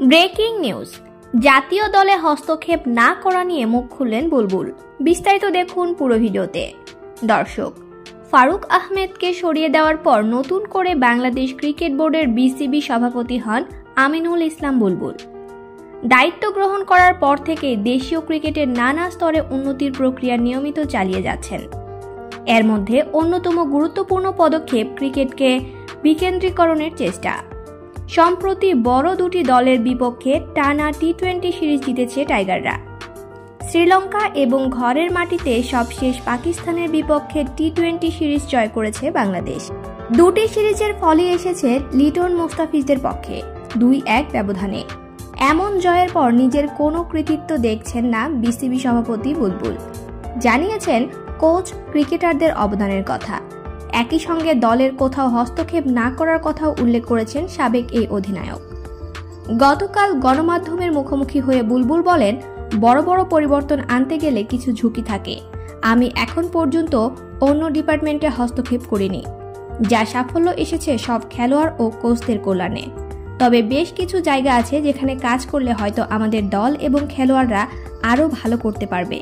Breaking news, জাতীয় দলে হস্তক্ষেপ না করা নিয়ে মুখ খুললেন বুলবুল। বিস্তারিত দেখুন পুরো ভিডিওতে। দর্শক, ফারুক আহমেদকে সরিয়ে দেওয়ার পর নতুন করে বাংলাদেশ ক্রিকেট বোর্ডের বিসিবি সভাপতি হন আমিনুল ইসলাম বুলবুল। দায়িত্ব গ্রহণ করার পর থেকে দেশীয় ক্রিকেটের নানা স্তরে উন্নতির প্রক্রিয়া নিয়মিত চালিয়ে যাচ্ছেন। এর মধ্যে অন্যতম গুরুত্বপূর্ণ পদক্ষেপ ক্রিকেটকে বিকেন্দ্রীকরণের চেষ্টা। সম্প্রতি বড় দুটি দলের বিপক্ষে টানা টি-20 সিরিজ জিতেছে টাইগাররা। শ্রীলঙ্কা এবং ঘরের মাটিতে সবশেষ পাকিস্তানের বিপক্ষে টি-20 সিরিজ জয় করেছে বাংলাদেশ। দুটি সিরিজের ফলে এসেছে লিটন মুস্তাফিজদের পক্ষে 2-1 ব্যবধানে। এমন জয়ের পর নিজের কোনো কৃতিত্ব দেখছেন না বিসিবি সভাপতি বুলবুল। জানিয়েছেন কোচ ক্রিকেটারদের অবদানের কথা। একই সঙ্গে দলের কোথাও হস্তক্ষেপ না করার কথাও উল্লেখ করেছেন সাবেক এই অধিনায়ক। গতকাল গণমাধ্যমের মুখোমুখি হয়ে বুলবুল বলেন, বড় বড় পরিবর্তন আনতে গেলে কিছু ঝুঁকি থাকে। আমি এখন পর্যন্ত অন্য ডিপার্টমেন্টে হস্তক্ষেপ করিনি। যা সাফল্য এসেছে সব খেলোয়াড় ও কোচদের কল্যাণে। তবে বেশ কিছু জায়গা আছে যেখানে কাজ করলে হয়তো আমাদের দল এবং খেলোয়াড়রা আরও ভালো করতে পারবে।